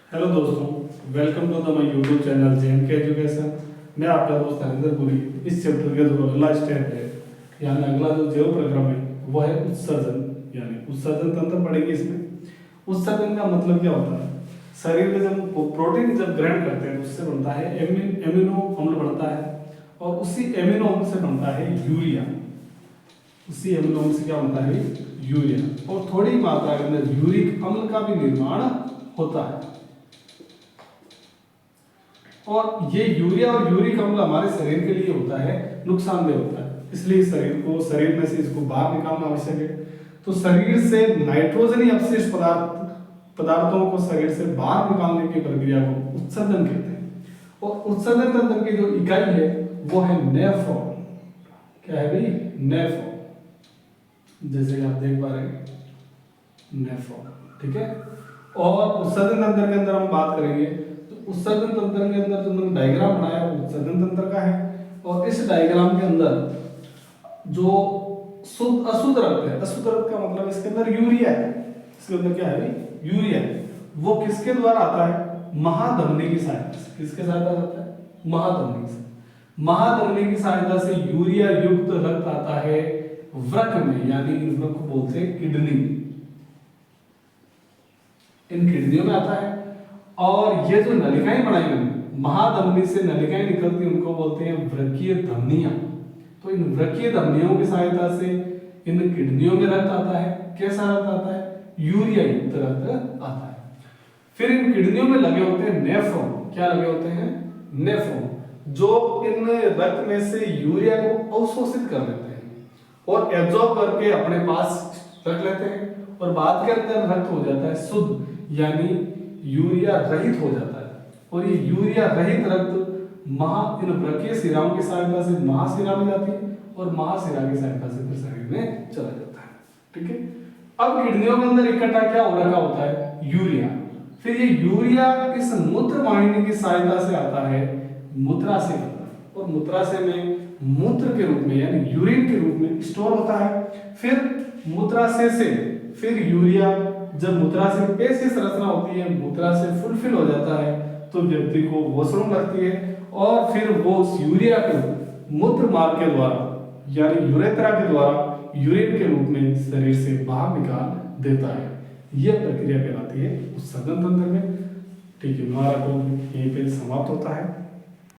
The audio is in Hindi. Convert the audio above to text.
हेलो दोस्तों, welcome to the my YouTube channel JMK education. मैं आपका दोस्त हरिंदर पुरी। इस चैप्टर का जो अगला स्टेप है यानी अगला जो जीरो प्रोग्राम है वो है उत्सर्जन, यानी उत्सर्जन तंत्र पढ़ेंगे। इसमें उत्सर्जन का मतलब क्या होता है? शरीर में जब प्रोटीन जब ग्रहण करते हैं तो उससे बनता है एमिनो अम्ल बनता है, और उसी एमिनो अम्ल से बनता है यूरिया। उसी एमिनो अम्ल से क्या बनता है? यूरिया। और थोड़ी मात्रा के अंदर यूरिक अम्ल का भी निर्माण होता है। और ये यूरिया और यूरिक अम्ल हमारे शरीर के लिए होता है नुकसानदेह होता है, इसलिए शरीर में से इसको बाहर निकालना आवश्यक है। तो शरीर से नाइट्रोजनी अपशिष्ट पदार्थों को शरीर से बाहर निकालने की प्रक्रिया को उत्सर्जन कहते हैं। और उत्सर्जन तंत्र की जो इकाई है वो है नेफ्रॉन। क्या है भाई? नेफ्रॉन। जैसे आप देख पा रहे हैं, नेफ्रॉन। ठीक है। और उत्सर्जन तंत्र के अंदर हम बात करेंगे तो उत्सर्जन तंत्र के अंदर जो मैंने डायग्राम बनाया वो उत्सर्जन तंत्र का है। और इस डायग्राम के अंदर जो शुद्ध अशुद्ध रक्त है, अशुद्ध रक्त का मतलब इसके अंदर यूरिया है। इसके अंदर क्या है? यूरिया। वो किसके द्वारा आता है? महाधमनी की सहायता से। किसके सहायता से आता है? महाधमनी से। महाधमनी की सहायता से यूरिया युक्त रक्त आता है वृक्क में, यानी इन वृक्क को बोलते हैं किडनी। इन किडनियों में आता है। और ये जो नलिकाएं बनाई गई महाधमनी से नलिकाएं निकलती हैं उनको बोलते हैं वृक्कीय धमनियां। तो इन वृक्कीय धमनियों की सहायता से इन किडनियों में रक्त आता है। कैसा रक्त आता है? यूरिया युक्त रक्त आता है। फिर इन किडनियों में लगे होते हैं नेफ्रॉन। क्या लगे होते हैं? नेफ्रॉन, जो इन रक्त में से यूरिया को अवशोषित कर लेते हैं और एब्जॉर्ब करके अपने पास रख लेते हैं। और बाद के अंदर रक्त हो जाता है शुद्ध, यानी यूरिया रहित हो जाता है। और ये यूरिया रहित रक्त इन वृक्कीय शिराओं की सहायता से महाशिरा में जाती है और महाशिरा की सहायता से फिर शरीर में चला जाता है। ठीक है। अब किडनियों के अंदर इकट्ठा क्या हो रखा होता है? यूरिया। फिर ये यूरिया इस मूत्र वाहिनी की सहायता से आता है मूत्राशय के अंदर, और मूत्राशय में मूत्र के रूप में यानी यूरिन के रूप में स्टोर होता है। फिर मूत्राशय से फिर यूरिया, जब मूत्राशय ऐसी संरचना होती है, मूत्राशय फुलफिल हो जाता है तो व्यक्ति को वॉशरूम लगती है, और फिर वो यूरिया को मूत्र मार्ग के द्वारा यानी यूरेथ्रा के द्वारा यूरिन के रूप में शरीर से बाहर निकाल देता है। यह प्रक्रिया कहलाती है उत्सर्जन तंत्र में। ठीक है, हमारा टॉपिक यहीं पे समाप्त होता है।